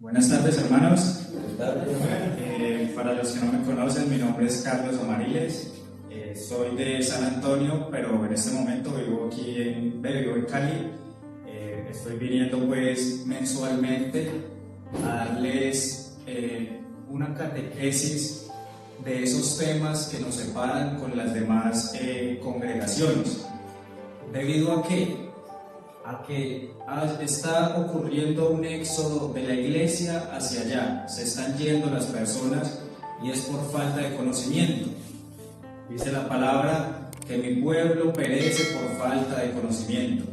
Buenas tardes, hermanos. Buenas tardes. Para los que no me conocen, mi nombre es Carlos Amariles. Soy de San Antonio, pero en este momento vivo en Cali. Estoy viniendo pues mensualmente a darles una catequesis de esos temas que nos separan con las demás congregaciones. ¿Debido a qué? A que está ocurriendo un éxodo de la iglesia hacia allá. Se están yendo las personas y es por falta de conocimiento. Dice la palabra que mi pueblo perece por falta de conocimiento.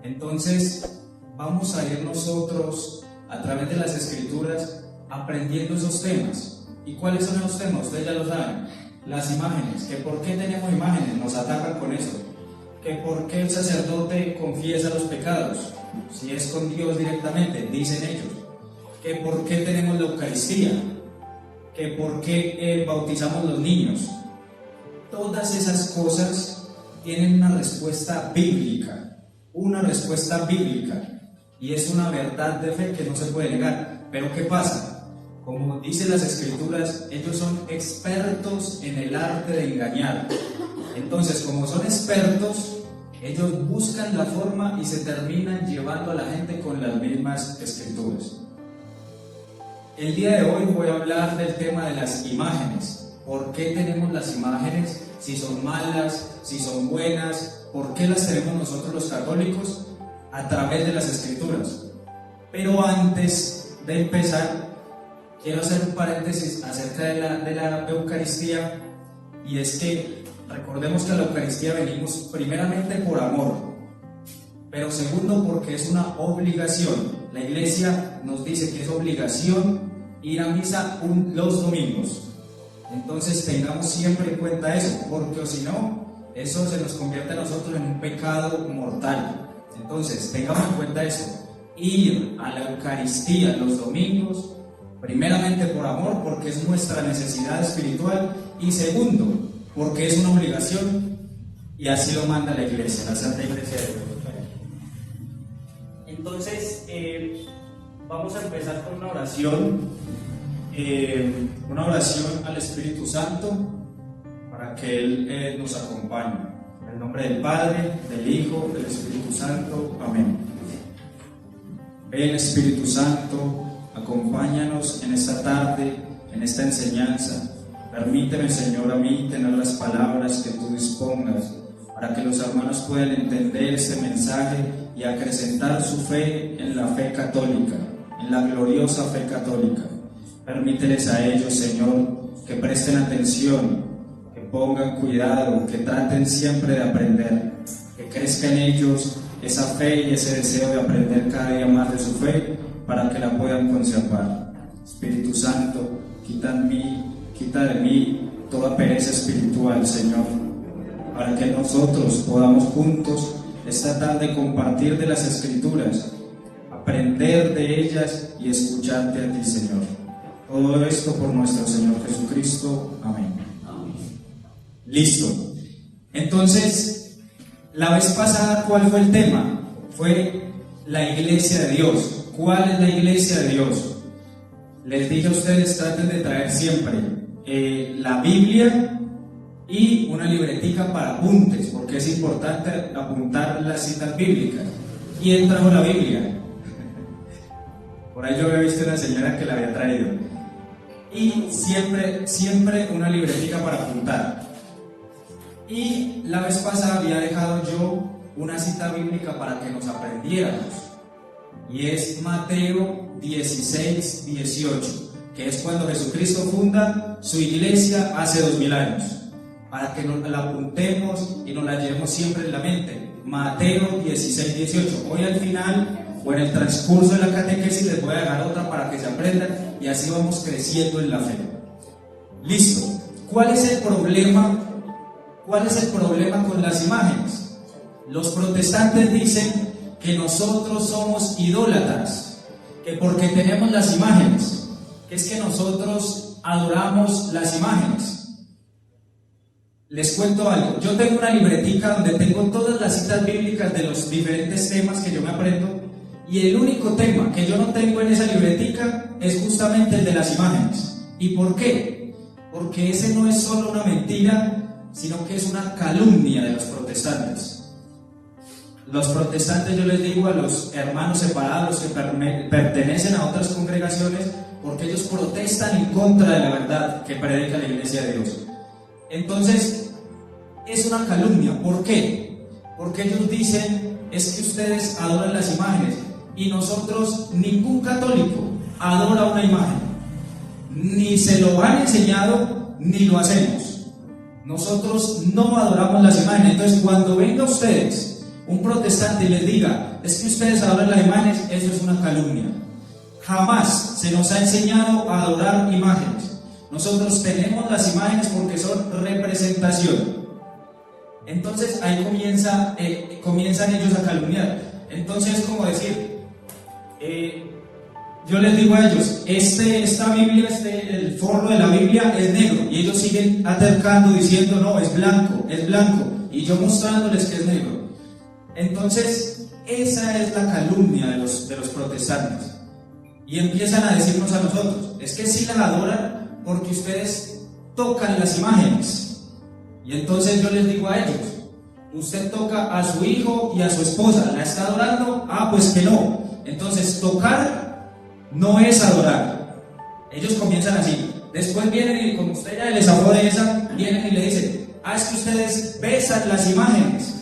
Entonces vamos a ir nosotros a través de las escrituras aprendiendo esos temas. ¿Y cuáles son los temas? Ustedes ya lo saben. Las imágenes. ¿Que por qué tenemos imágenes? Nos atacan con eso. Que por qué el sacerdote confiesa los pecados, si es con Dios directamente, dicen ellos. Que por qué tenemos la Eucaristía, que por qué bautizamos los niños. Todas esas cosas tienen una respuesta bíblica, y es una verdad de fe que no se puede negar. Pero ¿qué pasa? Como dicen las escrituras, ellos son expertos en el arte de engañar. Entonces, como son expertos, ellos buscan la forma y se terminan llevando a la gente con las mismas escrituras. El día de hoy voy a hablar del tema de las imágenes. ¿Por qué tenemos las imágenes? Si son malas, si son buenas, ¿por qué las tenemos nosotros los católicos? A través de las escrituras. Pero antes de empezar, quiero hacer un paréntesis acerca de la Eucaristía, y es que recordemos que a la Eucaristía venimos primeramente por amor, pero segundo porque es una obligación. La Iglesia nos dice que es obligación ir a misa los domingos. Entonces tengamos siempre en cuenta eso, porque si no, eso se nos convierte a nosotros en un pecado mortal. Entonces tengamos en cuenta eso, ir a la Eucaristía los domingos, primeramente por amor, porque es nuestra necesidad espiritual, y segundo, porque es una obligación, y así lo manda la Iglesia, la Santa Iglesia de Dios. Entonces, vamos a empezar con una oración al Espíritu Santo, para que Él nos acompañe. En el nombre del Padre, del Hijo, del Espíritu Santo. Amén. Ven, Espíritu Santo, acompáñanos en esta tarde, en esta enseñanza. Permíteme, Señor, a mí tener las palabras que tú dispongas, para que los hermanos puedan entender este mensaje y acrecentar su fe en la fe católica, en la gloriosa fe católica. Permíteles a ellos, Señor, que presten atención, que pongan cuidado, que traten siempre de aprender, que crezca en ellos esa fe y ese deseo de aprender cada día más de su fe, para que la puedan conservar. Espíritu Santo, quita de mí toda pereza espiritual, Señor, para que nosotros podamos juntos esta tarde compartir de las Escrituras, aprender de ellas y escucharte a ti, Señor. Todo esto por nuestro Señor Jesucristo. Amén. Listo. Entonces, la vez pasada, ¿cuál fue el tema? Fue la Iglesia de Dios. ¿Cuál es la Iglesia de Dios? Les dije a ustedes, traten de traer siempre la Biblia y una libretica para apuntes, porque es importante apuntar las citas bíblicas. ¿Quién trajo la Biblia? Por ahí yo había visto una señora que la había traído. Y siempre una libretica para apuntar. Y la vez pasada había dejado yo una cita bíblica para que nos aprendiéramos, y es Mateo 16, 18, que es cuando Jesucristo funda su iglesia hace 2000 años, para que nos la apuntemos y nos la llevemos siempre en la mente. Mateo 16, 18. Hoy al final o en el transcurso de la catequesis les voy a dejar otra para que se aprendan, y así vamos creciendo en la fe. Listo. ¿Cuál es el problema? ¿Cuál es el problema con las imágenes? Los protestantes dicen que nosotros somos idólatras, que porque tenemos las imágenes, que es que nosotros adoramos las imágenes. Les cuento algo. Yo tengo una libretica donde tengo todas las citas bíblicas de los diferentes temas que yo me aprendo, Y el único tema que yo no tengo en esa libretica es justamente el de las imágenes. ¿Y por qué? Porque ese no es solo una mentira, sino que es una calumnia de los protestantes. Los protestantes, yo les digo a los hermanos separados, los que pertenecen a otras congregaciones, porque ellos protestan en contra de la verdad que predica la Iglesia de Dios. Entonces, es una calumnia. ¿Por qué? Porque ellos dicen, es que ustedes adoran las imágenes, y nosotros, ningún católico adora una imagen, ni se lo han enseñado, ni lo hacemos. Nosotros no adoramos las imágenes. Entonces, cuando venga ustedes, un protestante, y les diga, es que ustedes adoran las imágenes, eso es una calumnia. Jamás se nos ha enseñado a adorar imágenes. Nosotros tenemos las imágenes porque son representación. Entonces ahí comienzan ellos a calumniar. Entonces, como decir, yo les digo a ellos, esta Biblia, el forro de la Biblia es negro, y ellos siguen acercando diciendo, no, es blanco, y yo mostrándoles que es negro. Entonces, esa es la calumnia de los protestantes. Y empiezan a decirnos a nosotros, es que sí las adoran porque ustedes tocan las imágenes. Y entonces yo les digo a ellos, usted toca a su hijo y a su esposa, ¿la está adorando? Ah, pues que no. Entonces, tocar no es adorar. Ellos comienzan así. Después vienen y, como usted ya les habló de esa, vienen y le dicen, es que ustedes besan las imágenes.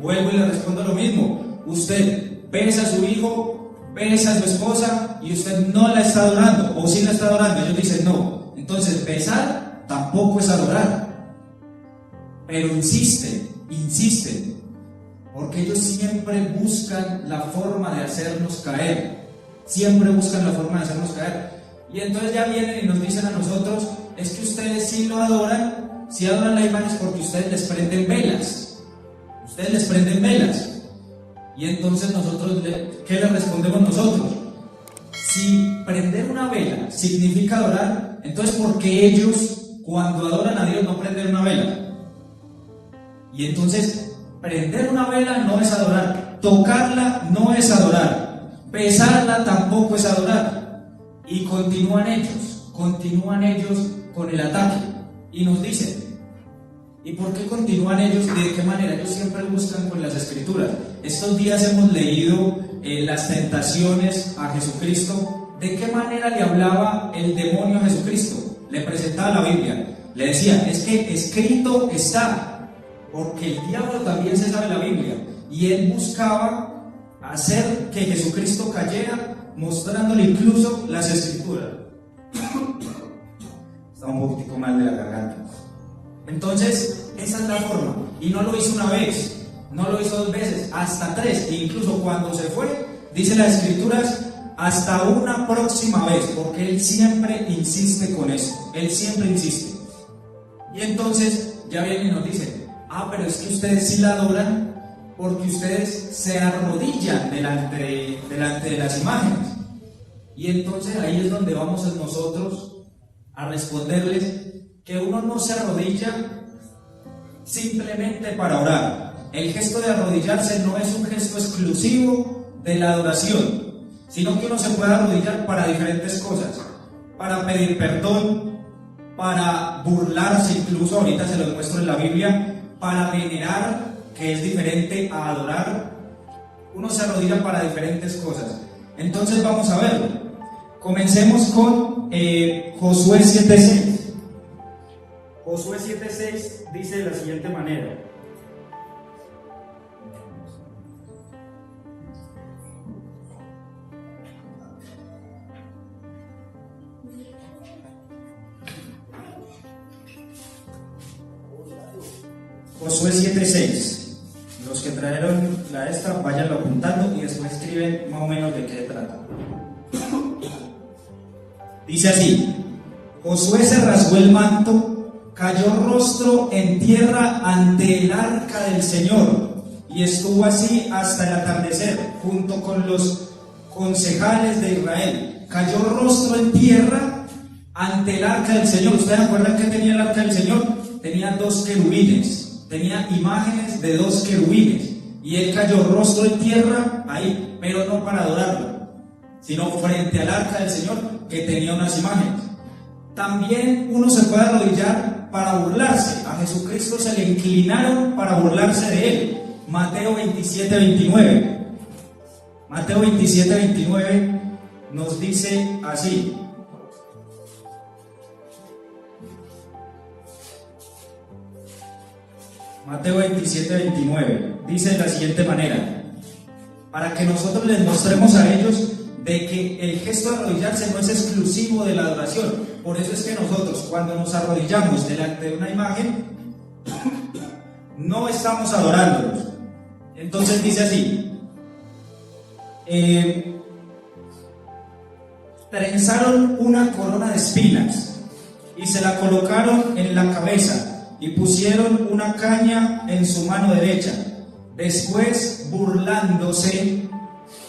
Vuelvo y le respondo lo mismo. Usted besa a su hijo, besa a su esposa, y usted no la está adorando, o sí la está adorando. Ellos dicen no. Entonces, besar tampoco es adorar. Pero insisten, porque ellos siempre buscan la forma de hacernos caer. Siempre buscan la forma de hacernos caer. Y entonces ya vienen y nos dicen a nosotros, es que ustedes sí lo adoran, sí adoran la imagen, porque ustedes les prenden velas. Ustedes les prenden velas. Y entonces nosotros, ¿qué le respondemos nosotros? Si prender una vela significa adorar, entonces ¿por qué ellos cuando adoran a Dios no prenden una vela? Y entonces, prender una vela no es adorar, tocarla no es adorar, besarla tampoco es adorar. Y continúan ellos con el ataque. Y nos dicen, ¿y por qué continúan ellos? ¿De qué manera? Ellos siempre buscan con las escrituras. Estos días hemos leído las tentaciones a Jesucristo. ¿De qué manera le hablaba el demonio a Jesucristo? Le presentaba la Biblia. Le decía, es que escrito está. Porque el diablo también se sabe la Biblia, y él buscaba hacer que Jesucristo cayera, mostrándole incluso las escrituras. Está un poquitico mal de la garganta. Entonces, esa es la forma. Y no lo hizo una vez, no lo hizo 2 veces, hasta 3. E incluso cuando se fue, dice las escrituras, hasta una próxima vez, porque él siempre insiste con eso. Él siempre insiste. Y entonces ya viene y nos dice, pero es que ustedes sí la adoran porque ustedes se arrodillan delante de las imágenes. Y entonces ahí es donde vamos nosotros a responderles que uno no se arrodilla simplemente para orar. El gesto de arrodillarse no es un gesto exclusivo de la adoración, sino que uno se puede arrodillar para diferentes cosas, para pedir perdón, para burlarse, incluso ahorita se lo muestro en la Biblia, para venerar, que es diferente a adorar. Uno se arrodilla para diferentes cosas. Entonces vamos a verlo. Comencemos con Josué 7:6. Josué 7:6 dice de la siguiente manera: Josué 7:6. Los que trajeron la esta, vayan apuntando y después escriben más o menos de qué trata. Dice así: Josué se rasgó el manto, cayó rostro en tierra ante el arca del Señor, y estuvo así hasta el atardecer, junto con los concejales de Israel. Cayó rostro en tierra ante el arca del Señor. ¿Ustedes recuerdan que tenía el arca del Señor? Tenía 2 querubines, tenía imágenes de 2 querubines, y él cayó rostro en tierra ahí, pero no para adorarlo, sino frente al arca del Señor que tenía unas imágenes. También uno se puede arrodillar para burlarse. A Jesucristo se le inclinaron para burlarse de él. Mateo 27:29. Mateo 27:29 nos dice así. Mateo 27:29 dice de la siguiente manera: para que nosotros les mostremos a ellos de que el gesto de arrodillarse no es exclusivo de la adoración. Por eso es que nosotros, cuando nos arrodillamos delante de una imagen, no estamos adorándolos. Entonces dice así: trenzaron una corona de espinas y se la colocaron en la cabeza y pusieron una caña en su mano derecha. Después, burlándose,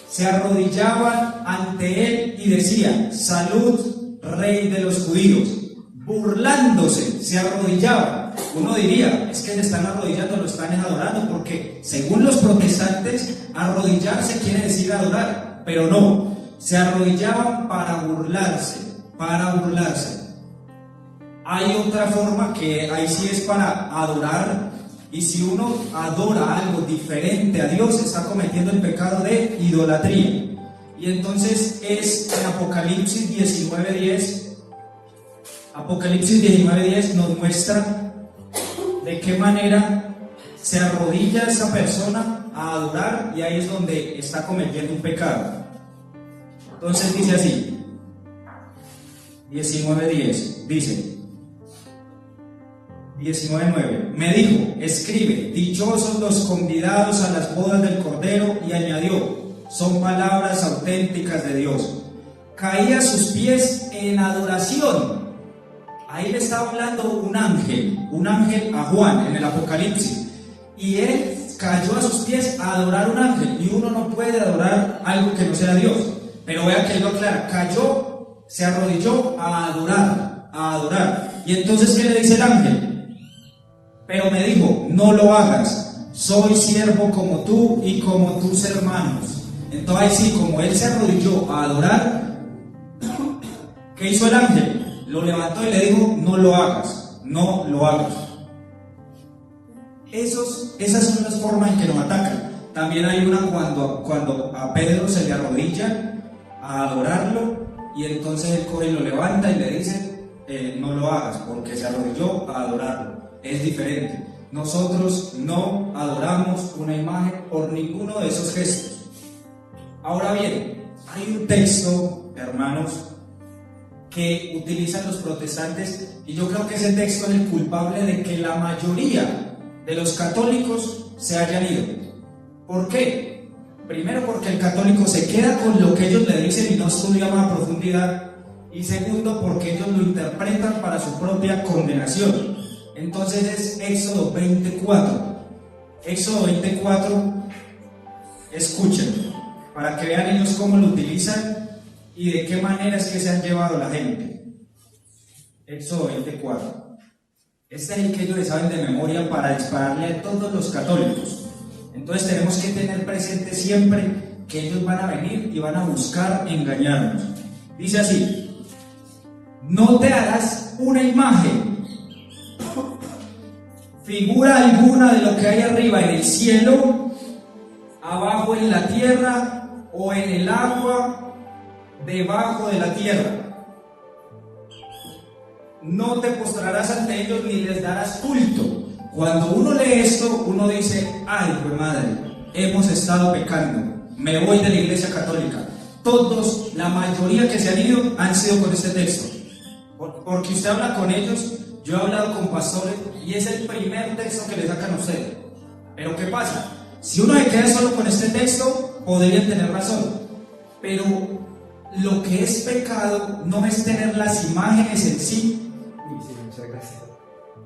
se arrodillaban ante él y decían: salud, rey de los judíos. Burlándose, se arrodillaban. Uno diría, es que le están arrodillando, lo están adorando, porque según los protestantes, arrodillarse quiere decir adorar, pero no, se arrodillaban para burlarse, para burlarse. Hay otra forma que ahí sí es para adorar, y si uno adora algo diferente a Dios, está cometiendo el pecado de idolatría. Y entonces es en Apocalipsis 19:10. Apocalipsis 19:10 nos muestra de qué manera se arrodilla esa persona a adorar, y ahí es donde está cometiendo un pecado. Entonces dice así, 19:10, dice 19:9, me dijo: escribe, dichosos los convidados a las bodas del Cordero, y añadió: son palabras auténticas de Dios. Caí a sus pies en adoración. Ahí le estaba hablando un ángel a Juan en el Apocalipsis, y él cayó a sus pies a adorar un ángel, y uno no puede adorar algo que no sea Dios. Pero vea que él lo aclara: cayó, se arrodilló a adorar. Y entonces, ¿qué le dice el ángel? Pero me dijo: no lo hagas, soy siervo como tú y como tus hermanos. Entonces, sí, como él se arrodilló a adorar, ¿qué hizo el ángel? Lo levantó y le dijo: no lo hagas, no lo hagas. Esas son las formas en que nos atacan. También hay una cuando a Pedro se le arrodilla a adorarlo, y entonces él coge y lo levanta y le dice: no lo hagas, porque se arrodilló a adorarlo. Es diferente. Nosotros no adoramos una imagen por ninguno de esos gestos. Ahora bien, hay un texto, hermanos, que utilizan los protestantes, y yo creo que ese texto es el culpable de que la mayoría de los católicos se hayan ido. ¿Por qué? Primero, porque el católico se queda con lo que ellos le dicen y no estudia más a profundidad. Y segundo, porque ellos lo interpretan para su propia condenación. Entonces es Éxodo 24. Éxodo 24, escuchen, para que vean ellos cómo lo utilizan y de qué manera es que se han llevado la gente. Éxodo 24. Este es el que ellos saben de memoria para dispararle a todos los católicos. Entonces tenemos que tener presente siempre que ellos van a venir y van a buscar engañarnos. Dice así: no te harás una imagen, figura alguna de lo que hay arriba en el cielo, abajo en la tierra o en el agua debajo de la tierra. No te postrarás ante ellos ni les darás culto. Cuando uno lee esto, uno dice: ay, pues madre, hemos estado pecando, me voy de la Iglesia Católica. Todos, la mayoría que se han ido, han sido con este texto. Porque usted habla con ellos, yo he hablado con pastores, y es el primer texto que le sacan a ustedes. Pero ¿qué pasa? Si uno se queda solo con este texto, podrían tener razón. Pero lo que es pecado no es tener las imágenes en sí.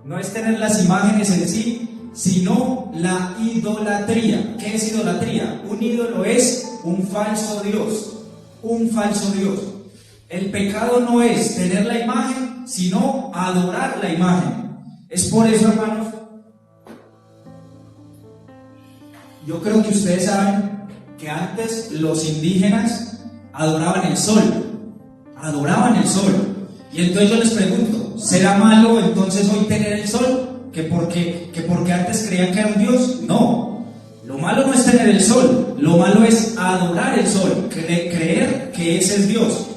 No es tener las imágenes en sí, sino la idolatría. ¿Qué es idolatría? Un ídolo es un falso Dios. Un falso Dios. El pecado no es tener la imagen, sino adorar la imagen. Es por eso, hermanos, yo creo que ustedes saben que antes los indígenas adoraban el sol, y entonces yo les pregunto, ¿será malo entonces hoy tener el sol? ¿Que porque antes creían que era un dios? No, lo malo no es tener el sol, lo malo es adorar el sol, creer que ese es Dios.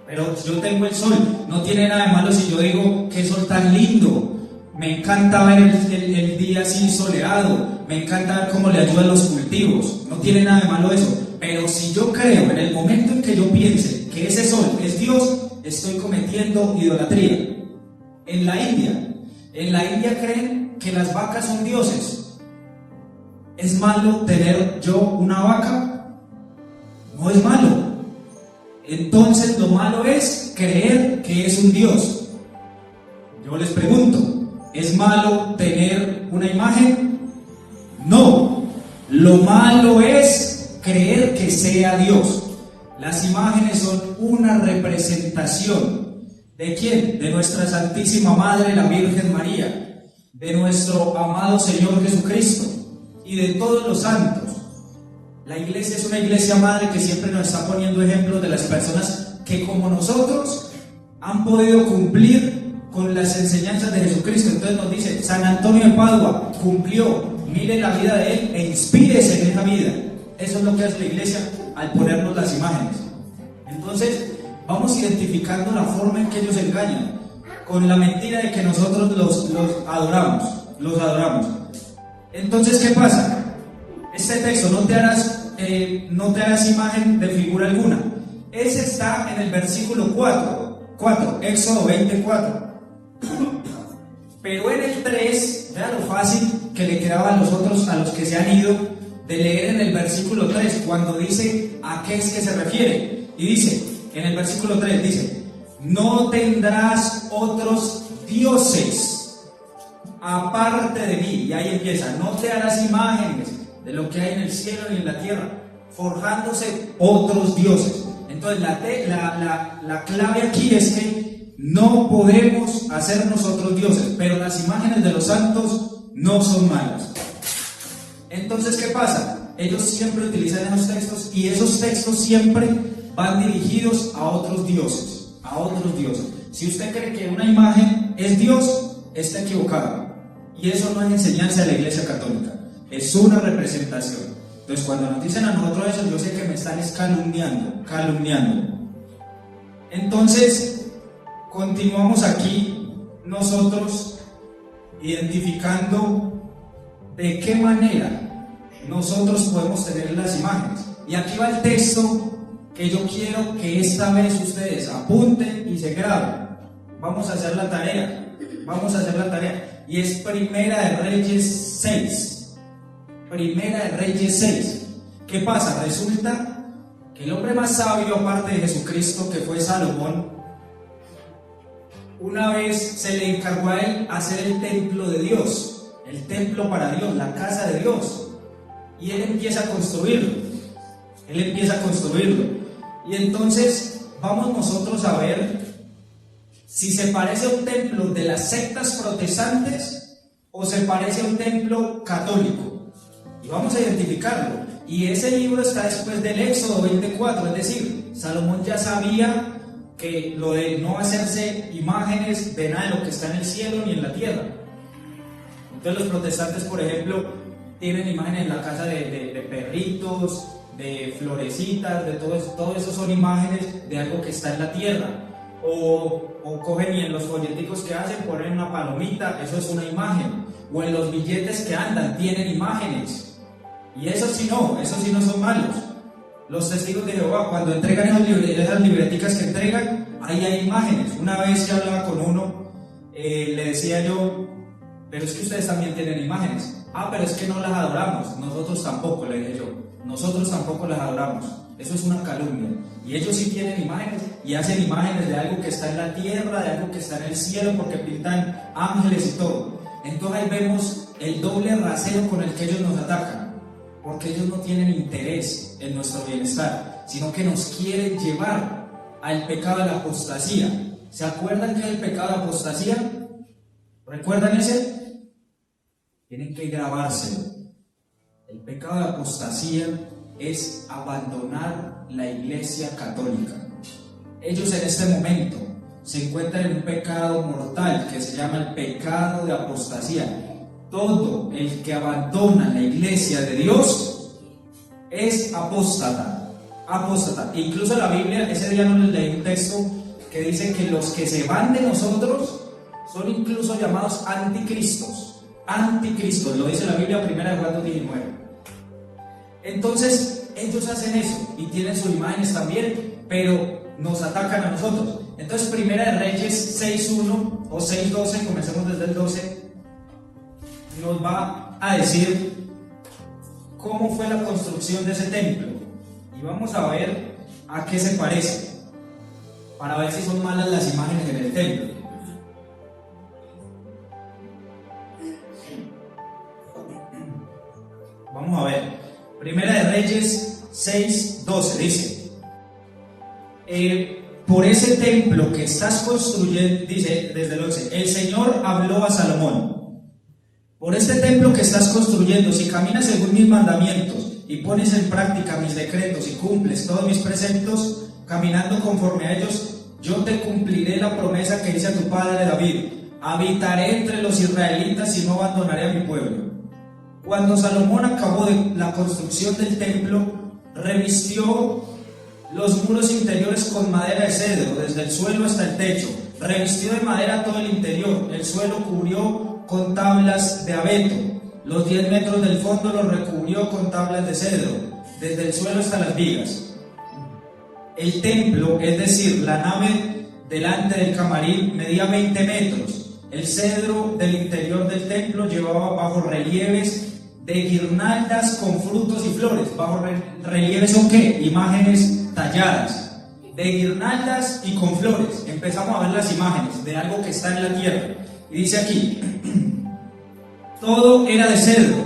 Pero yo tengo el sol, no tiene nada de malo si yo digo, qué sol tan lindo, me encanta ver el día así soleado, me encanta ver cómo le ayudan los cultivos, no tiene nada de malo eso. Pero si yo creo, en el momento en que yo piense que ese sol es Dios, estoy cometiendo idolatría. En la India creen que las vacas son dioses. ¿Es malo tener yo una vaca? No es malo. Entonces lo malo es creer que es un dios. Yo les pregunto, ¿es malo tener una imagen? No. Lo malo es creer que sea Dios. Las imágenes son una representación. ¿De quién? De nuestra Santísima Madre, la Virgen María, de nuestro amado Señor Jesucristo y de todos los santos. La iglesia es una iglesia madre que siempre nos está poniendo ejemplos de las personas que, como nosotros, han podido cumplir con las enseñanzas de Jesucristo. Entonces nos dice, San Antonio de Padua cumplió, mire la vida de él e inspírese en esa vida. Eso es lo que hace la iglesia al ponernos las imágenes. Entonces vamos identificando la forma en que ellos engañan, con la mentira de que nosotros los adoramos. Entonces, ¿qué pasa? Este texto, no te harás imagen de figura alguna. Ese está en el versículo 4, Éxodo 24. Pero en el 3, vean lo fácil que le quedaba a los que se han ido, de leer en el versículo 3, cuando dice a qué es que se refiere. Y dice, en el versículo 3, dice, no tendrás otros dioses aparte de mí. Y ahí empieza, no te harás imágenes de lo que hay en el cielo y en la tierra, forjándose otros dioses. Entonces la clave aquí es que no podemos hacer nosotros dioses, pero las imágenes de los santos no son malas. Entonces, ¿qué pasa? Ellos siempre utilizan esos textos y esos textos siempre van dirigidos a otros dioses, Si usted cree que una imagen es Dios, está equivocado. Y eso no es enseñanza de la Iglesia Católica, es una representación. Entonces, cuando nos dicen a nosotros eso, yo sé que me están calumniando. Entonces, continuamos aquí nosotros identificando de qué manera nosotros podemos tener las imágenes. Y aquí va el texto que yo quiero que esta vez ustedes apunten y se graben. Vamos a hacer la tarea. Y es Primera de Reyes 6. ¿Qué pasa? Resulta que el hombre más sabio, aparte de Jesucristo, que fue Salomón, una vez se le encargó a él hacer el templo de Dios, el templo para Dios, la casa de Dios. Y él empieza a construirlo. Y entonces vamos nosotros a ver si se parece a un templo de las sectas protestantes o se parece a un templo católico. Y vamos a identificarlo. Y ese libro está después del Éxodo 24, es decir, Salomón ya sabía que lo de no hacerse imágenes de nada de lo que está en el cielo ni en la tierra. Entonces los protestantes, por ejemplo, tienen imágenes en la casa de perritos, de florecitas, de todo eso son imágenes de algo que está en la tierra. O cogen y en los folleticos que hacen ponen una palomita, eso es una imagen. O en los billetes que andan tienen imágenes. Y eso sí no son malos. Los testigos de Jehová, cuando entregan esas libreticas que entregan, ahí hay imágenes. Una vez que hablaba con uno, le decía yo, pero es que ustedes también tienen imágenes. Pero es que no las adoramos. Nosotros tampoco, le dije yo. Nosotros tampoco las adoramos. Eso es una calumnia. Y ellos sí tienen imágenes y hacen imágenes de algo que está en la tierra, de algo que está en el cielo, porque pintan ángeles y todo. Entonces ahí vemos el doble rasero con el que ellos nos atacan. Porque ellos no tienen interés en nuestro bienestar, sino que nos quieren llevar al pecado de la apostasía. ¿Se acuerdan qué es el pecado de la apostasía? ¿Recuerdan ese? Tienen que grabárselo. El pecado de apostasía es abandonar la Iglesia católica. Ellos en este momento se encuentran en un pecado mortal que se llama el pecado de apostasía. Todo el que abandona la Iglesia de Dios es apóstata. Incluso la Biblia, ese día no les leí un texto que dice que los que se van de nosotros son incluso llamados anticristos. Anticristos, lo dice la Biblia, 1 Juan 19. Entonces ellos hacen eso y tienen sus imágenes también, pero nos atacan a nosotros. Entonces 1 Reyes 6:1 o 6:12, comencemos desde el 12, nos va a decir cómo fue la construcción de ese templo y vamos a ver a qué se parece, para ver si son malas las imágenes en el templo. Vamos a ver, 1 Reyes 6:12 dice: por ese templo que estás construyendo, dice desde el 11, el Señor habló a Salomón: por este templo que estás construyendo, si caminas según mis mandamientos y pones en práctica mis decretos y cumples todos mis preceptos, caminando conforme a ellos, yo te cumpliré la promesa que hice a tu padre David: habitaré entre los israelitas y no abandonaré a mi pueblo. Cuando Salomón acabó de la construcción del templo, revistió los muros interiores con madera de cedro, desde el suelo hasta el techo. Revistió de madera todo el interior. El suelo cubrió con tablas de abeto. Los 10 metros del fondo los recubrió con tablas de cedro, desde el suelo hasta las vigas. El templo, es decir, la nave delante del camarín, medía 20 metros. El cedro del interior del templo llevaba bajorrelieves de guirnaldas con frutos y flores. ¿Bajorrelieves son qué? Imágenes talladas de guirnaldas y con flores. Empezamos a ver las imágenes de algo que está en la tierra. Y dice aquí: todo era de cedro,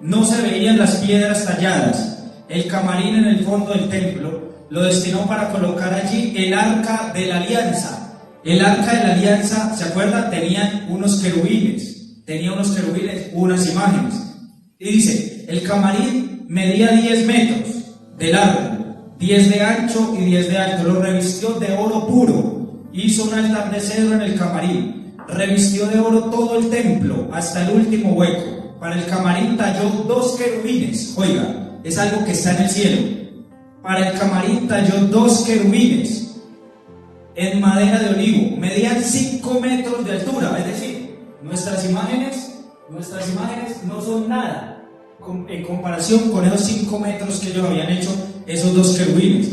no se veían las piedras talladas. El camarín en el fondo del templo lo destinó para colocar allí el arca de la alianza. El arca de la alianza, ¿se acuerdan? Tenía unos querubines, unas imágenes. Y dice: el camarín medía 10 metros de largo, 10 de ancho y 10 de alto. Lo revistió de oro puro. Hizo un altar de cedro en el camarín. Revistió de oro todo el templo hasta el último hueco. Para el camarín talló 2 querubines. Oiga, es algo que está en el cielo. Para el camarín talló 2 querubines en madera de olivo. Medían 5 metros de altura. Es decir, nuestras imágenes no son nada en comparación con esos 5 metros que ellos habían hecho, esos 2 querubines.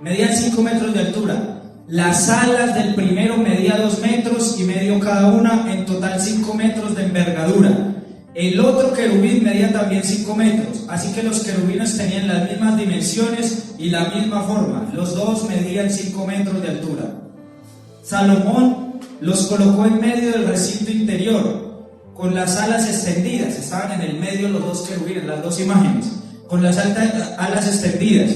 Medían 5 metros de altura. Las alas del primero medían 2 metros y medio cada una, en total 5 metros de envergadura. El otro querubín medía también 5 metros, así que los querubines tenían las mismas dimensiones y la misma forma. Los dos medían 5 metros de altura. Salomón los colocó en medio del recinto interior, con las alas extendidas. Estaban en el medio los 2 querubines, las 2 imágenes, con las alas extendidas,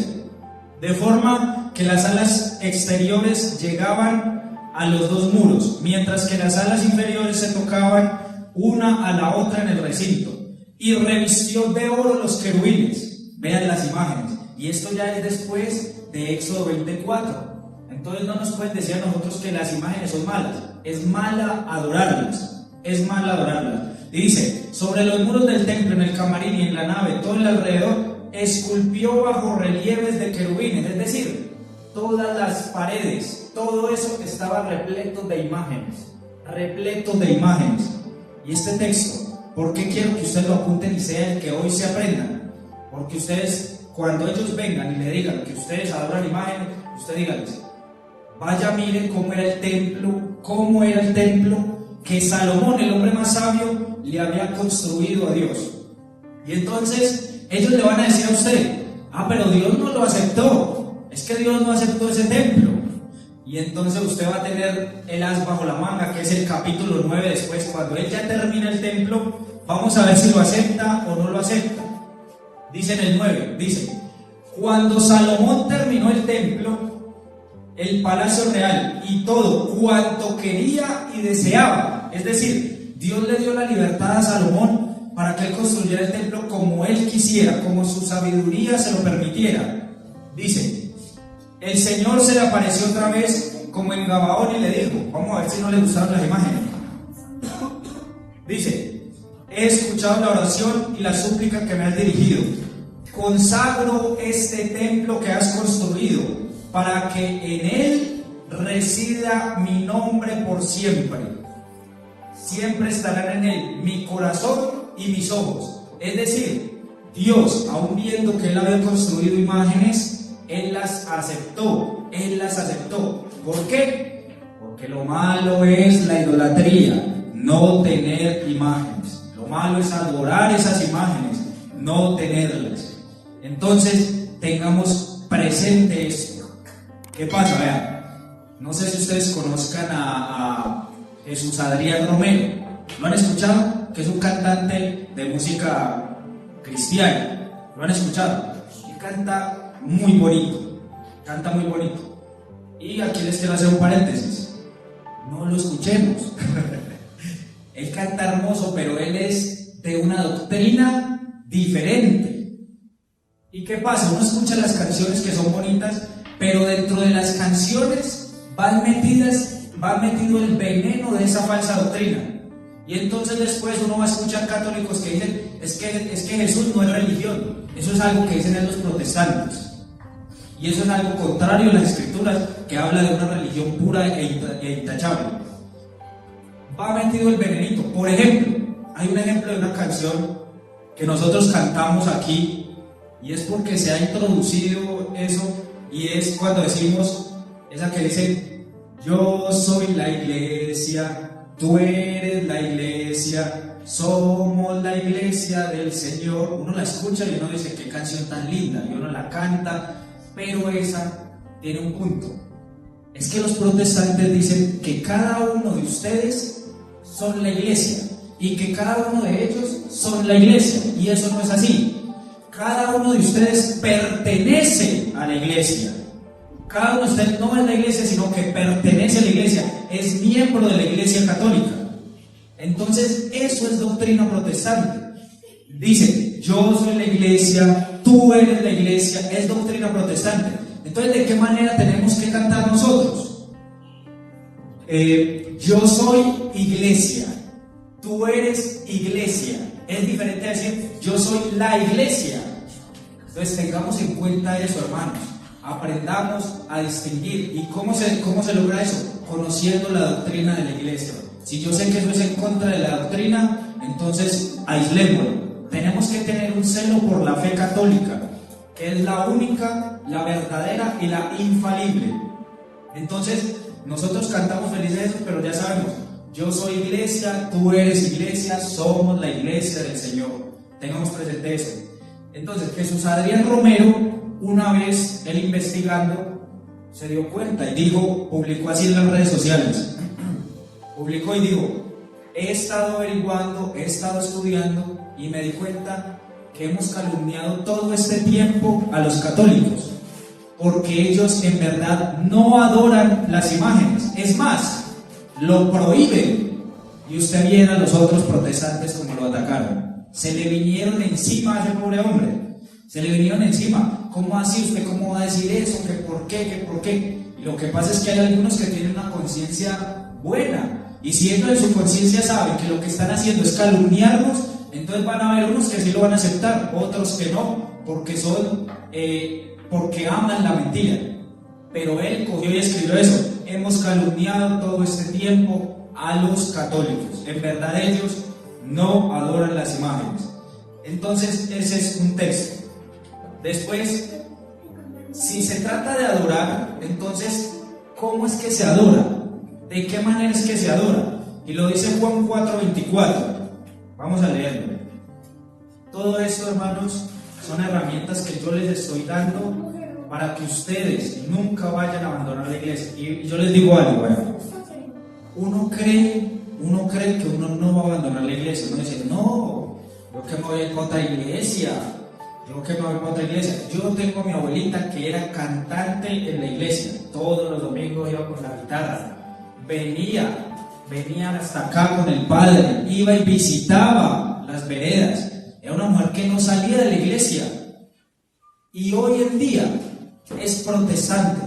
de forma que las alas exteriores llegaban a los 2 muros, mientras que las alas inferiores se tocaban una a la otra en el recinto. Y revistió de oro los querubines. Vean las imágenes. Y esto ya es después de Éxodo 24. Entonces no nos pueden decir a nosotros que las imágenes son malas. Es mala adorarlas. Y dice: sobre los muros del templo, en el camarín y en la nave, todo el alrededor, esculpió bajorrelieves de querubines. Es decir, todas las paredes, todo eso estaba repleto de imágenes. Y este texto, ¿por qué quiero que ustedes lo apunten y sea el que hoy se aprendan? Porque ustedes, cuando ellos vengan y le digan que ustedes adoran imágenes, usted díganles: vaya, miren cómo era el templo que Salomón, el hombre más sabio, le había construido a Dios. Y entonces ellos le van a decir a usted: pero Dios no lo aceptó, es que Dios no aceptó ese templo. Y entonces usted va a tener el as bajo la manga, que es el capítulo 9 después. Cuando él ya termina el templo, vamos a ver si lo acepta o no lo acepta. Dice en el 9, dice: cuando Salomón terminó el templo, el palacio real y todo cuanto quería y deseaba, es decir, Dios le dio la libertad a Salomón para que Él construyera el templo como Él quisiera, como su sabiduría se lo permitiera. Dice, el Señor se le apareció otra vez como en Gabaón y le dijo, vamos a ver si no le gustaron las imágenes. Dice, he escuchado la oración y la súplica que me has dirigido. Consagro este templo que has construido para que en él resida mi nombre por siempre. Siempre estarán en él mi corazón y mis ojos. Es decir, Dios, aun viendo que él había construido imágenes, él las aceptó. Él las aceptó. ¿Por qué? Porque lo malo es la idolatría, no tener imágenes. Lo malo es adorar esas imágenes, no tenerlas. Entonces, tengamos presente esto. ¿Qué pasa? Vean, no sé si ustedes conozcan a Jesús Adrián Romero. ¿Lo han escuchado? Que es un cantante de música cristiana. ¿Lo han escuchado? Él canta muy bonito. Canta muy bonito. Y aquí les quiero hacer un paréntesis. No lo escuchemos. Él canta hermoso, pero él es de una doctrina diferente. ¿Y qué pasa? Uno escucha las canciones que son bonitas, pero dentro de las canciones va metido el veneno de esa falsa doctrina. Y entonces después uno va a escuchar católicos que dicen, es que Jesús no es religión. Eso es algo que dicen los protestantes. Y eso es algo contrario a las escrituras, que habla de una religión pura e intachable. Va metido el venenito. Por ejemplo, hay un ejemplo de una canción que nosotros cantamos aquí, y es porque se ha introducido eso, y es cuando decimos, esa que dice, yo soy la iglesia, tú eres la iglesia, somos la iglesia del Señor. Uno la escucha y uno dice, qué canción tan linda, y uno la canta, pero esa tiene un punto. Es que los protestantes dicen que cada uno de ustedes son la iglesia, y que cada uno de ellos son la iglesia, y eso no es así. Cada uno de ustedes pertenece a la iglesia. Cada uno de ustedes no es la iglesia, sino que pertenece a la iglesia, es miembro de la iglesia católica. Entonces, eso es doctrina protestante. Dice, yo soy la iglesia, tú eres la iglesia, es doctrina protestante. Entonces, ¿de qué manera tenemos que cantar nosotros? Yo soy iglesia, tú eres iglesia. Es diferente a decir, yo soy la iglesia. Entonces, tengamos en cuenta eso, hermanos. Aprendamos a distinguir. ¿Y cómo se logra eso? Conociendo la doctrina de la iglesia. Si yo sé que eso es en contra de la doctrina, entonces aislémoslo. Tenemos que tener un celo por la fe católica, que es la única, la verdadera y la infalible. Entonces, nosotros cantamos felices de eso, pero ya sabemos, yo soy iglesia, tú eres iglesia, somos la iglesia del Señor. Tengamos presente eso. Entonces, Jesús Adrián Romero, una vez él investigando, se dio cuenta y dijo, publicó así en las redes sociales, publicó y dijo, he estado averiguando, he estado estudiando y me di cuenta que hemos calumniado todo este tiempo a los católicos, porque ellos en verdad no adoran las imágenes, es más, lo prohíben. Y usted viera a los otros protestantes como lo atacaron, se le vinieron encima a ese pobre hombre, se le vinieron encima. ¿Cómo así? ¿Usted cómo va a decir eso? ¿Que por qué? ¿Que por qué? Y lo que pasa es que hay algunos que tienen una conciencia buena, y si ellos en su conciencia saben que lo que están haciendo es calumniarnos, entonces van a haber unos que sí lo van a aceptar, otros que no, porque aman la mentira. Pero él cogió y escribió eso: hemos calumniado todo este tiempo a los católicos, en verdad ellos no adoran las imágenes. Entonces ese es un texto. Después, si se trata de adorar, entonces ¿cómo es que se adora? ¿De qué manera es que se adora? Y lo dice Juan 4:24. Vamos a leerlo. Todo esto, hermanos, son herramientas que yo les estoy dando para que ustedes nunca vayan a abandonar la iglesia. Y yo les digo algo, uno cree que uno no va a abandonar la iglesia. Uno dice, no, yo que me voy a otra iglesia, Yo tengo a mi abuelita que era cantante en la iglesia, todos los domingos iba con la guitarra, venía hasta acá con el padre, iba y visitaba las veredas. Era una mujer que no salía de la iglesia. Y hoy en día es protestante.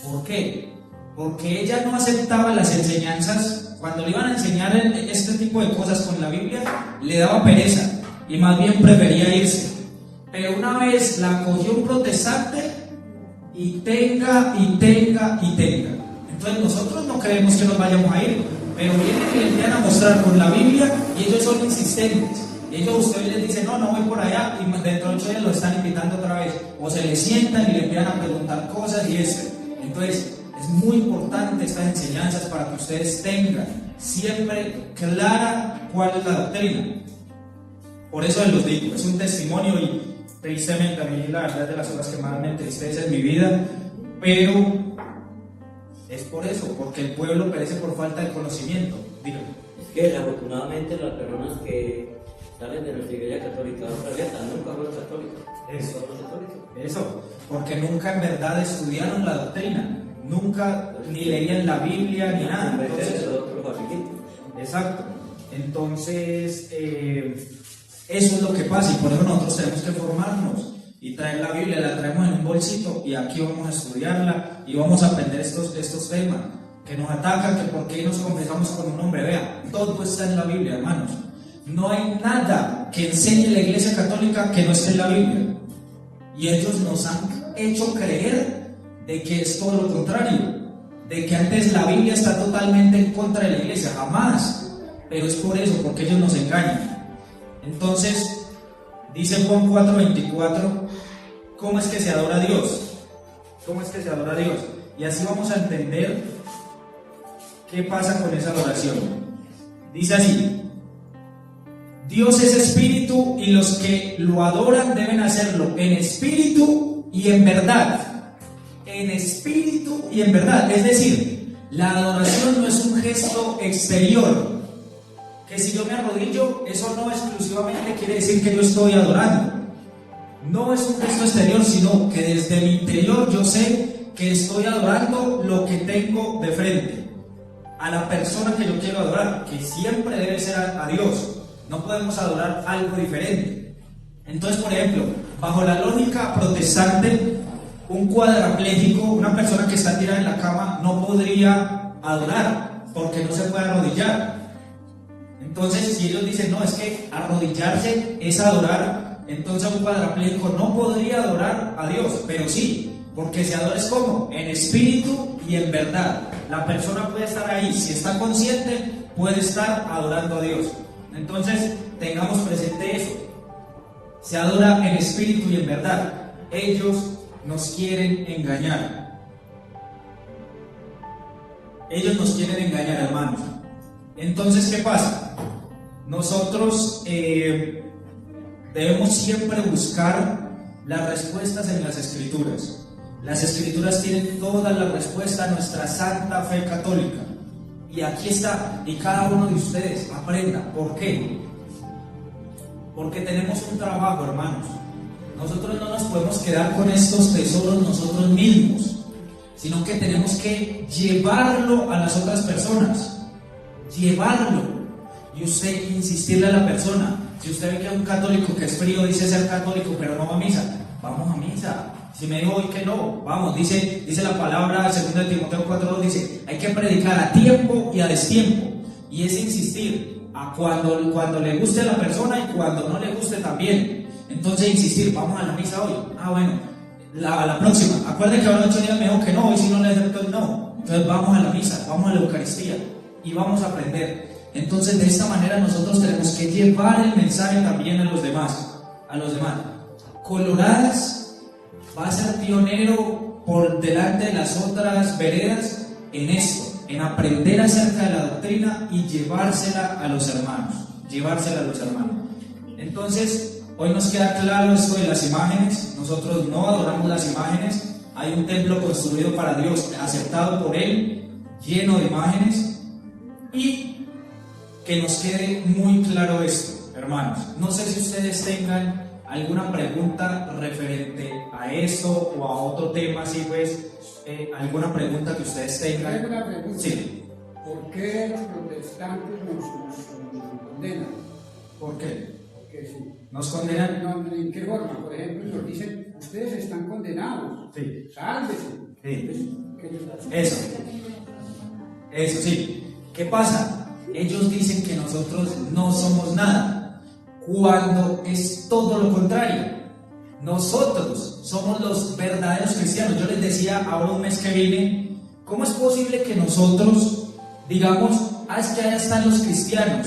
¿Por qué? Porque ella no aceptaba las enseñanzas. Cuando le iban a enseñar este tipo de cosas con la Biblia, le daba pereza y más bien prefería irse. Pero una vez la cogió un protestante y tenga. Entonces nosotros no creemos que nos vayamos a ir, pero vienen y le empiezan a mostrar con la Biblia y ellos son insistentes. Ustedes les dicen, no voy por allá, y dentro de 8 días lo están invitando otra vez, o se le sientan y le empiezan a preguntar cosas y eso. Entonces es muy importante estas enseñanzas para que ustedes tengan siempre clara cuál es la doctrina. Por eso les los digo, es un testimonio y tristemente a mí la verdad es de las cosas que más me entristece en mi vida, pero es por eso, porque el pueblo perece por falta de conocimiento. Dígame. Es que desafortunadamente las personas que salen de nuestra iglesia católica nunca fueron católicos. Eso, porque nunca en verdad estudiaron la doctrina, nunca ni leían la Biblia ni nada. Exacto. Entonces, eso es lo que pasa y por eso nosotros tenemos que formarnos y traer la Biblia, la traemos en un bolsito y aquí vamos a estudiarla y vamos a aprender estos temas que nos atacan, que por qué nos confesamos con un hombre. Vea, todo está en la Biblia, hermanos. No hay nada que enseñe la Iglesia Católica que no esté en la Biblia. Y ellos nos han hecho creer de que es todo lo contrario, de que antes la Biblia está totalmente en contra de la Iglesia. Jamás. Pero es por eso, porque ellos nos engañan. Entonces, dice Juan 4:24, ¿cómo es que se adora a Dios? ¿Cómo es que se adora a Dios? Y así vamos a entender qué pasa con esa adoración. Dice así: Dios es espíritu y los que lo adoran deben hacerlo en espíritu y en verdad. En espíritu y en verdad. Es decir, la adoración no es un gesto exterior. Que si yo me arrodillo, eso no exclusivamente quiere decir que yo estoy adorando. No es un gesto exterior, sino que desde mi interior yo sé que estoy adorando lo que tengo de frente, a la persona que yo quiero adorar, que siempre debe ser a Dios. No podemos adorar algo diferente. Entonces, por ejemplo, bajo la lógica protestante, un cuadrapléjico, una persona que está tirada en la cama, no podría adorar porque no se puede arrodillar. Entonces, si ellos dicen, no, es que arrodillarse es adorar, entonces un cuadrapléjico no podría adorar a Dios, pero sí, porque se adora es como en espíritu y en verdad. La persona puede estar ahí, si está consciente, puede estar adorando a Dios. Entonces, tengamos presente eso. Se adora en espíritu y en verdad. Ellos nos quieren engañar. Ellos nos quieren engañar, hermanos. Entonces, ¿qué pasa? Nosotros debemos siempre buscar las respuestas en las Escrituras. Las Escrituras tienen toda la respuesta a nuestra santa fe católica. Y aquí está, y cada uno de ustedes aprenda. ¿Por qué? Porque tenemos un trabajo, hermanos. Nosotros no nos podemos quedar con estos tesoros nosotros mismos, sino que tenemos que llevarlo a las otras personas. Llevarlo. Y usted insistirle a la persona. Si usted ve que es un católico que es frío, dice ser católico, pero no va a misa, vamos a misa. Si me dijo hoy que no, vamos, dice la palabra 2 Timoteo 4:2, dice, hay que predicar a tiempo y a destiempo. Y es insistir a cuando le guste a la persona y cuando no le guste también. Entonces insistir, vamos a la misa hoy. Bueno, a la próxima. Acuérdense que ahora 8 días me dijo que no, hoy si no le acepto el no. Entonces vamos a la misa, vamos a la Eucaristía y vamos a aprender. Entonces de esta manera nosotros tenemos que llevar el mensaje también a los demás. Coloradas va a ser pionero por delante de las otras veredas en esto, en aprender acerca de la doctrina y llevársela a los hermanos. Entonces, hoy nos queda claro esto de las imágenes. Nosotros no adoramos las imágenes. Hay un templo construido para Dios, aceptado por Él, lleno de imágenes. Y que nos quede muy claro esto, hermanos. No sé si ustedes tengan alguna pregunta referente a esto o a otro tema, así pues, alguna pregunta que ustedes tengan. Tengo una pregunta. Sí. ¿Por qué los protestantes nos condenan? ¿Por qué? Porque sí. ¿Nos condenan? No, ¿en qué forma? Por ejemplo, nos dicen, ustedes están condenados. Sí. Sálvese. Sí. ¿Qué les hace? Eso sí. ¿Qué pasa? Ellos dicen que nosotros no somos nada, cuando es todo lo contrario. Nosotros somos los verdaderos cristianos. Yo les decía ahora un mes que vine, ¿cómo es posible que nosotros digamos, es que allá están los cristianos,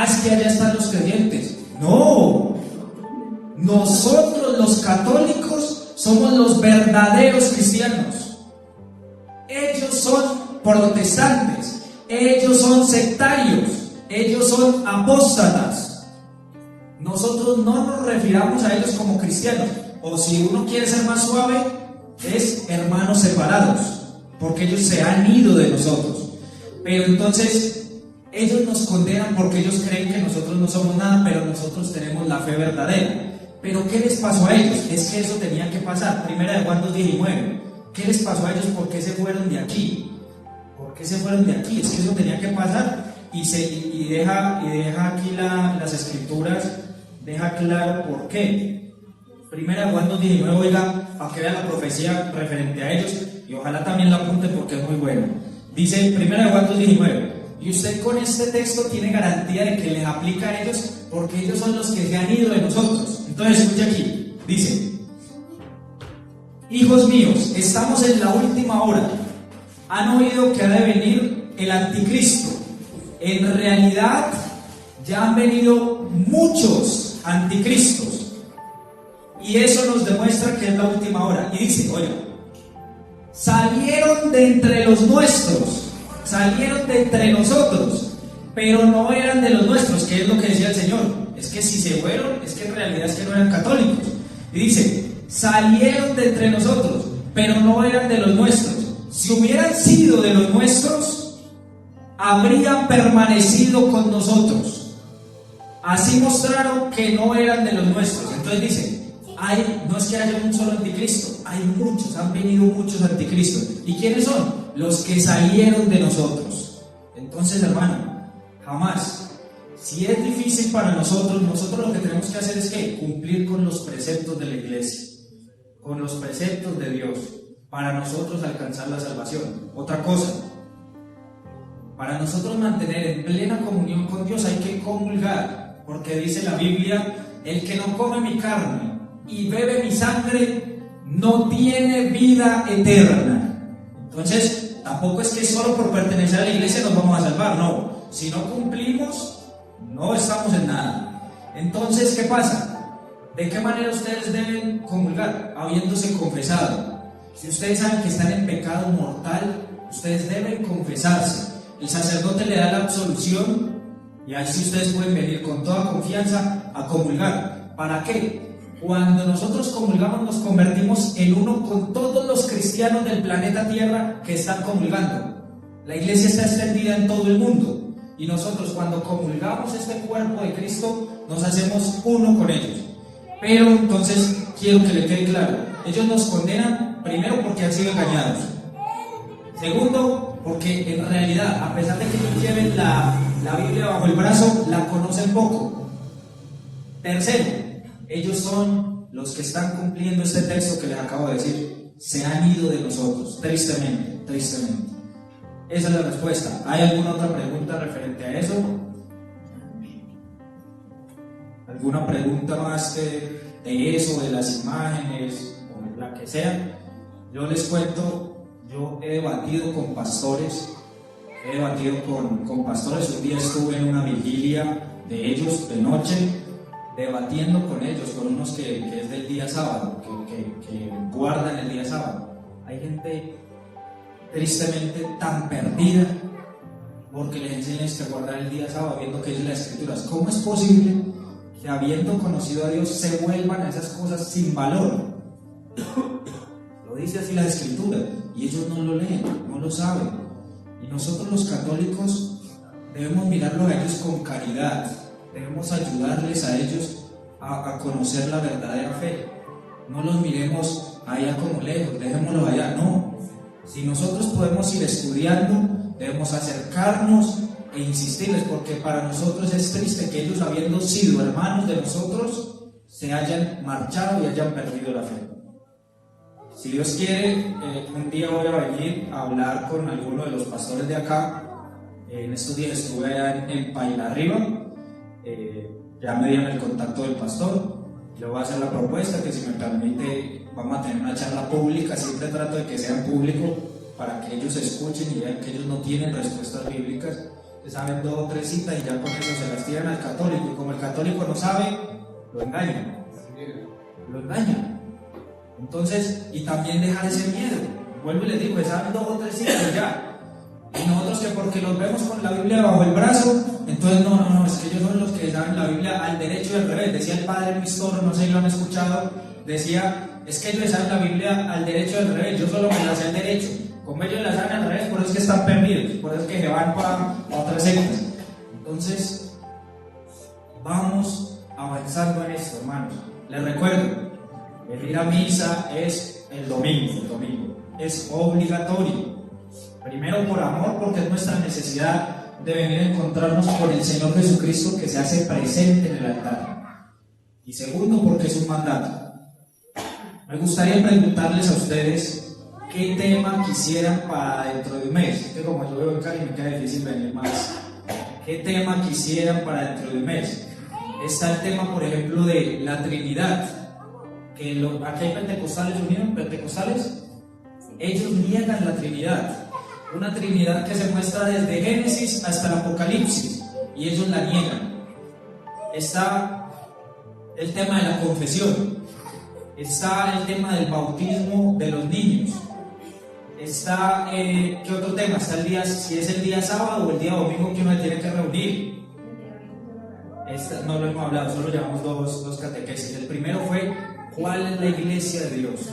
es que allá están los creyentes? No, nosotros los católicos somos los verdaderos cristianos. Ellos son protestantes, ellos son sectarios, ellos son apóstatas. Nosotros no nos refiramos a ellos como cristianos, o si uno quiere ser más suave, es hermanos separados, porque ellos se han ido de nosotros. Pero entonces ellos nos condenan porque ellos creen que nosotros no somos nada, pero nosotros tenemos la fe verdadera. Pero ¿qué les pasó a ellos? Es que eso tenía que pasar. Primera de Juan 2:19. ¿Qué les pasó a ellos? ¿Por qué se fueron de aquí? ¿Por qué se fueron de aquí? Es que eso tenía que pasar. Y deja aquí las escrituras, deja claro por qué. Primera de Juan 2:19, oiga, para que vean la profecía referente a ellos, y ojalá también la apunten porque es muy bueno. Dice Primera de Juan 2:19, y usted con este texto tiene garantía de que les aplica a ellos, porque ellos son los que se han ido de nosotros. Entonces escucha aquí, dice: hijos míos, estamos en la última hora. Han oído que ha de venir el anticristo. En realidad ya han venido muchos anticristos, y eso nos demuestra que es la última hora. Y dice, oiga, salieron de entre los nuestros, salieron de entre nosotros, pero no eran de los nuestros, que es lo que decía el Señor. Es que si se fueron, es que en realidad es que no eran católicos. Y dice, salieron de entre nosotros, pero no eran de los nuestros. Si hubieran sido de los nuestros, habrían permanecido con nosotros. Así mostraron que no eran de los nuestros. Entonces dice, no es que haya un solo anticristo, hay muchos, han venido muchos anticristos. ¿Y quiénes son? Los que salieron de nosotros. Entonces, hermano, jamás, si es difícil para nosotros lo que tenemos que hacer es que cumplir con los preceptos de la iglesia, con los preceptos de Dios, para nosotros alcanzar la salvación. Otra cosa, para nosotros mantener en plena comunión con Dios hay que comulgar, porque dice la Biblia, el que no come mi carne y bebe mi sangre no tiene vida eterna. Entonces, tampoco es que solo por pertenecer a la iglesia nos vamos a salvar, no. Si no cumplimos, no estamos en nada. Entonces, ¿qué pasa? ¿De qué manera ustedes deben comulgar? Habiéndose confesado. Si ustedes saben que están en pecado mortal, ustedes deben confesarse. El sacerdote le da la absolución y así ustedes pueden venir con toda confianza a comulgar. ¿Para qué? Cuando nosotros comulgamos nos convertimos en uno con todos los cristianos del planeta Tierra que están comulgando. La iglesia está extendida en todo el mundo y nosotros cuando comulgamos este cuerpo de Cristo nos hacemos uno con ellos. Pero entonces quiero que le quede claro, ellos nos condenan primero porque han sido engañados. Segundo, porque en realidad, a pesar de que ellos lleven la Biblia bajo el brazo, la conocen poco. Tercero, ellos son los que están cumpliendo este texto que les acabo de decir. Se han ido de nosotros, tristemente, tristemente. Esa es la respuesta. ¿Hay alguna otra pregunta referente a eso? ¿Alguna pregunta más de eso, de las imágenes, o la que sea? Yo les cuento. Yo he debatido con pastores, un día estuve en una vigilia de ellos de noche, debatiendo con ellos, con unos que es del día sábado, que guardan el día sábado. Hay gente tristemente tan perdida porque les enseñan que guardar el día sábado, viendo que es las escrituras. ¿Cómo es posible que habiendo conocido a Dios se vuelvan a esas cosas sin valor? Lo dice así la escritura y ellos no lo leen, no lo saben. Y nosotros los católicos debemos mirarlos a ellos con caridad, debemos ayudarles a ellos a conocer la verdadera fe. No los miremos allá como lejos, dejémoslos allá, no. Si nosotros podemos ir estudiando, debemos acercarnos e insistirles, porque para nosotros es triste que ellos, habiendo sido hermanos de nosotros, se hayan marchado y hayan perdido la fe. Si Dios quiere, un día voy a venir a hablar con alguno de los pastores de acá. En estos días estuve allá en Paila Arriba, ya me dieron el contacto del pastor. Le voy a hacer la propuesta que, si me permite, vamos a tener una charla pública. Siempre trato de que sea público para que ellos escuchen y vean que ellos no tienen respuestas bíblicas, que saben 2 o 3 citas y ya con eso se las tiran al católico, y como el católico no sabe, lo engañan. Entonces, y también dejar ese miedo. Vuelvo y les digo, que saben 2 o 3 citas ya. Y nosotros, que porque los vemos con la Biblia bajo el brazo, entonces no, es que ellos son los que saben la Biblia al derecho y al revés. Decía el padre Mistoro, no sé si lo han escuchado, decía, es que ellos saben la Biblia al derecho y al revés, yo solo me la sé al derecho. Como ellos la saben al revés, por eso es que están perdidos, por eso es que se van para otras sectas. Entonces, vamos avanzando en esto, hermanos. Les recuerdo, venir a misa es el domingo, es obligatorio. Primero por amor, porque es nuestra necesidad de venir a encontrarnos con el Señor Jesucristo, que se hace presente en el altar. Y segundo, porque es un mandato. Me gustaría preguntarles a ustedes qué tema quisieran para dentro de un mes. Que como yo veo en Cali me queda difícil venir más. ¿Qué tema quisieran para dentro de un mes? Está el tema, por ejemplo, de la Trinidad. Que aquí hay pentecostales unidos, pentecostales, ellos niegan la Trinidad. Una Trinidad que se muestra desde Génesis hasta el Apocalipsis, y ellos la niegan. Está el tema de la confesión, está el tema del bautismo de los niños, está, ¿qué otro tema? Está el día, si es el día sábado o el día domingo que uno tiene que reunir. No lo hemos hablado, solo llevamos dos catequesis. El primero fue, ¿cuál es la iglesia de Dios?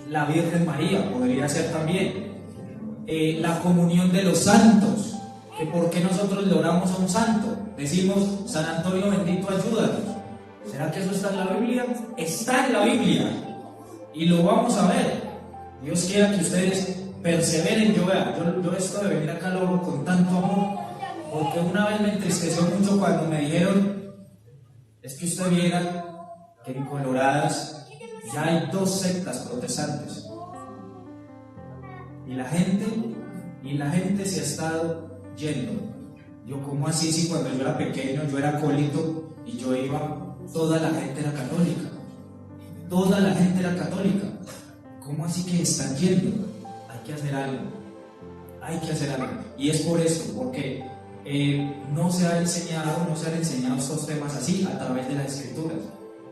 La Virgen María podría ser también. La comunión de los santos, que por qué nosotros le oramos a un santo, decimos San Antonio bendito, ayúdanos. ¿Será que eso está en la Biblia? Está en la Biblia y lo vamos a ver. Dios quiera que ustedes perseveren. Yo esto de venir acá lo hago con tanto amor, porque una vez me entristeció mucho cuando me dijeron, es que usted viera que en Coloradas ya hay 2 sectas protestantes. Y la gente se ha estado yendo. Yo, ¿cómo así? Si cuando yo era pequeño, yo era acólito y yo iba, toda la gente era católica. Toda la gente era católica. ¿Cómo así que están yendo? Hay que hacer algo. Y es por eso, porque no se han enseñado estos temas así a través de las Escrituras.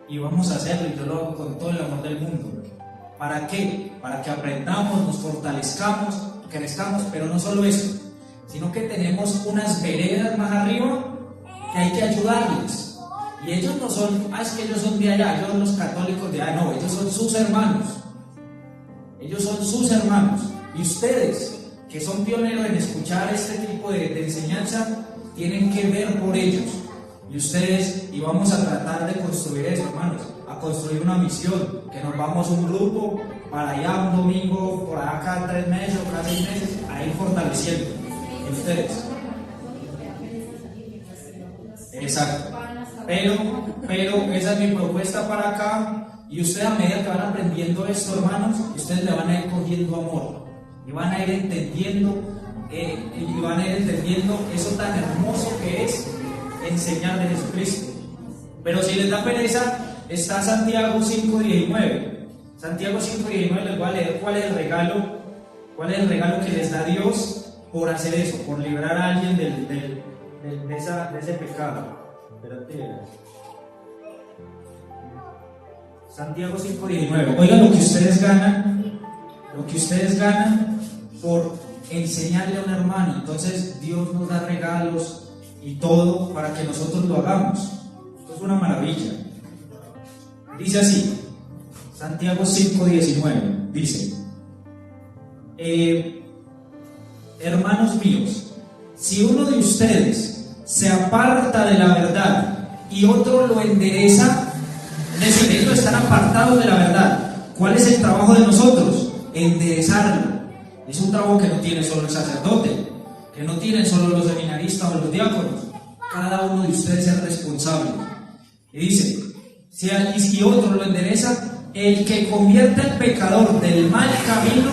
Y vamos a hacerlo, y yo lo hago con todo el amor del mundo. ¿Para qué? Para que aprendamos, nos fortalezcamos, crezcamos, pero no solo eso, sino que tenemos unas veredas más arriba que hay que ayudarles. Y ellos no son, es que ellos son de allá, ellos son los católicos de allá, no, ellos son sus hermanos. Y ustedes, que son pioneros en escuchar este tipo de enseñanza, tienen que ver por ellos. Y vamos a tratar de construir eso, hermanos, a construir una misión, que nos vamos un grupo para allá un domingo, por allá cada 3 meses o cada 6 meses, a ir fortaleciendo. ¿Y ustedes? Exacto. Pero esa es mi propuesta para acá, y ustedes, a medida que van aprendiendo esto, hermanos, ustedes le van a ir cogiendo amor, y van a ir entendiendo, eso tan hermoso que es enseñar de Jesucristo. Pero si les da pereza, está Santiago 5:19. Santiago 5:19, les voy a leer cuál es el regalo que les da Dios por hacer eso, por librar a alguien de ese pecado. Espérate. Santiago 5:19. Oigan lo que ustedes ganan por enseñarle a un hermano. Entonces Dios nos da regalos y todo para que nosotros lo hagamos. Esto es una maravilla. Dice así, Santiago 5:19, dice, hermanos míos, si uno de ustedes se aparta de la verdad y otro lo endereza, es decir, ellos están apartados de la verdad, ¿cuál es el trabajo de nosotros? Enderezarlo. Es un trabajo que no tiene solo el sacerdote. que no tienen solo los seminaristas o los diáconos, cada uno de ustedes es responsable. Y dice, si otro lo endereza, el que convierte al pecador del mal camino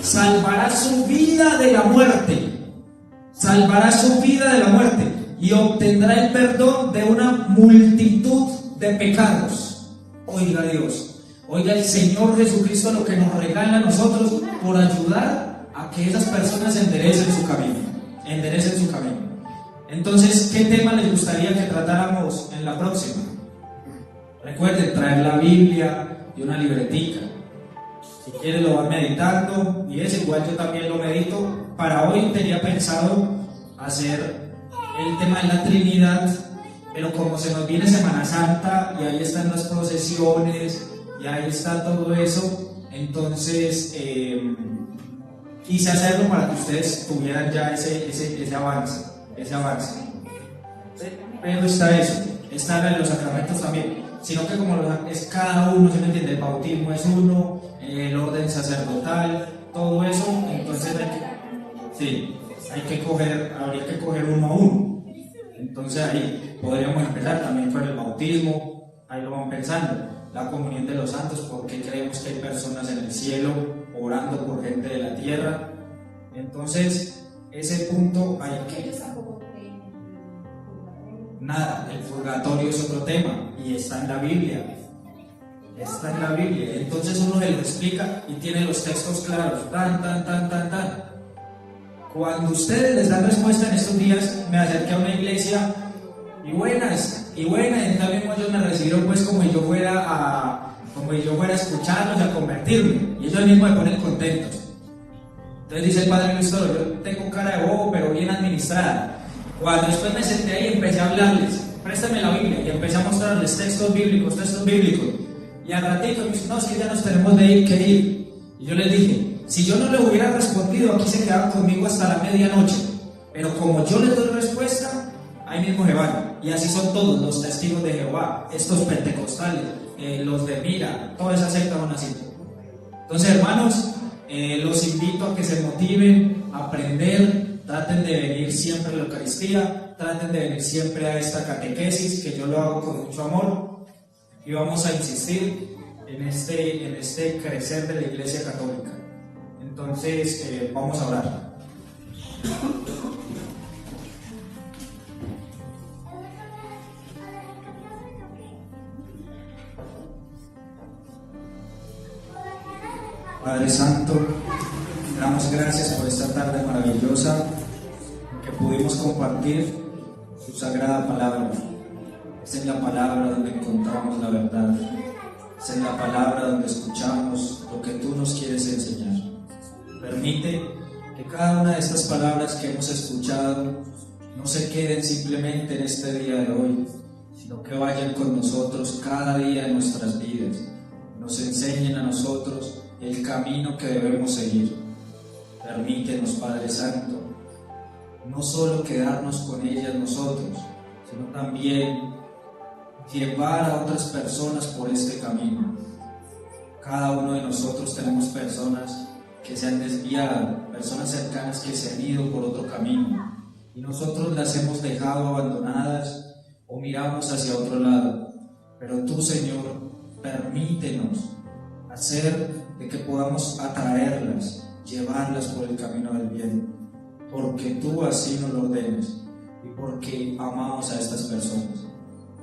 salvará su vida de la muerte. Salvará su vida de la muerte y obtendrá el perdón de una multitud de pecados. Oiga Dios, oiga el Señor Jesucristo lo que nos regala a nosotros por ayudar a que esas personas enderecen su camino. Entonces, ¿qué tema les gustaría que tratáramos en la próxima? Recuerden traer la Biblia y una libretica. Si quieren lo van meditando, y es igual, yo también lo medito. Para hoy tenía pensado hacer el tema de la Trinidad, pero como se nos viene Semana Santa y ahí están las procesiones y ahí está todo eso, entonces quise hacerlo para que ustedes tuvieran ya ese avance. Pero está eso, está en los sacramentos también, sino que como es cada uno, ¿se me entiende? El bautismo es uno, el orden sacerdotal, todo eso, entonces habría que coger uno a uno. Entonces ahí podríamos empezar también con el bautismo, ahí lo vamos pensando, la comunión de los santos, porque creemos que hay personas en el cielo orando por gente de la tierra. Entonces ese punto hay que... Nada, el purgatorio es otro tema y está en la Biblia. Entonces uno se lo explica y tiene los textos claros. Tan. Cuando ustedes les dan respuesta en estos días, me acerqué a una iglesia y buenas, entonces mismo ellos me recibieron pues como si yo fuera a escucharlos y a convertirme, y ellos mismos me ponen contentos. Entonces dice el Padre Luis Toro, yo tengo cara de bobo pero bien administrada. Cuando después me senté ahí y empecé a hablarles, préstame la Biblia, y empecé a mostrarles textos bíblicos, y al ratito me dicen, no, es que ya nos tenemos que ir. Y yo les dije, si yo no les hubiera respondido, aquí se quedaban conmigo hasta la medianoche, pero como yo les doy respuesta, ahí mismo se van. Y así son todos los testigos de Jehová, estos pentecostales, los de Mira, toda esa secta van así. Entonces, hermanos, los invito a que se motiven a aprender. Traten de venir siempre a la Eucaristía, traten de venir siempre a esta catequesis, que yo lo hago con mucho amor, y vamos a insistir en este crecer de la Iglesia Católica. Entonces, vamos a orar. Padre Santo, damos gracias por esta tarde maravillosa que pudimos compartir su sagrada palabra. Esta es la palabra donde encontramos la verdad. Esta es la palabra donde escuchamos lo que tú nos quieres enseñar. Permite que cada una de estas palabras que hemos escuchado no se queden simplemente en este día de hoy, sino que vayan con nosotros cada día de nuestras vidas. Nos enseñen a nosotros el camino que debemos seguir. Permítenos, Padre Santo, no solo quedarnos con ellas nosotros, sino también llevar a otras personas por este camino. Cada uno de nosotros tenemos personas que se han desviado, personas cercanas que se han ido por otro camino, y nosotros las hemos dejado abandonadas o miramos hacia otro lado. Pero tú, Señor, permítenos hacer de que podamos atraerlas, llevarlas por el camino del bien, porque tú así nos lo ordenas y porque amamos a estas personas.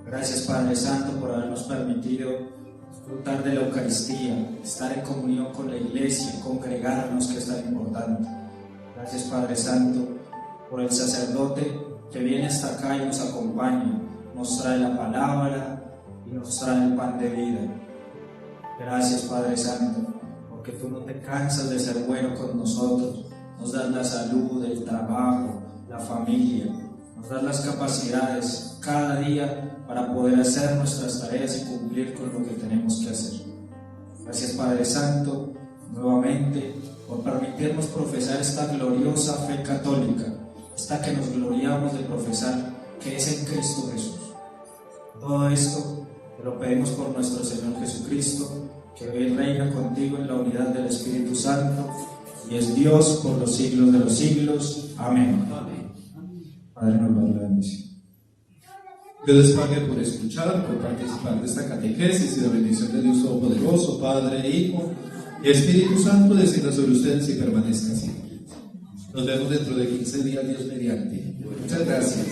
Gracias, Padre Santo, por habernos permitido disfrutar de la Eucaristía, estar en comunión con la Iglesia, congregarnos, que es tan importante. Gracias, Padre Santo, por el sacerdote que viene hasta acá y nos acompaña, nos trae la palabra y nos trae el pan de vida. Gracias, Padre Santo, porque tú no te cansas de ser bueno con nosotros. Nos das la salud, el trabajo, la familia, nos das las capacidades cada día para poder hacer nuestras tareas y cumplir con lo que tenemos que hacer. Gracias, Padre Santo, nuevamente por permitirnos profesar esta gloriosa fe católica, esta que nos gloriamos de profesar, que es en Cristo Jesús. Todo esto te lo pedimos por nuestro Señor Jesucristo, que hoy reina contigo en la unidad del Espíritu Santo, y es Dios por los siglos de los siglos. Amén. Padre, nos va a dar la bendición. Dios les pague por escuchar, por participar de esta catequesis, y la bendición de Dios Todopoderoso, Padre, Hijo y Espíritu Santo descienda sobre ustedes y permanezca siempre. Nos vemos dentro de 15 días, Dios mediante. Muchas gracias.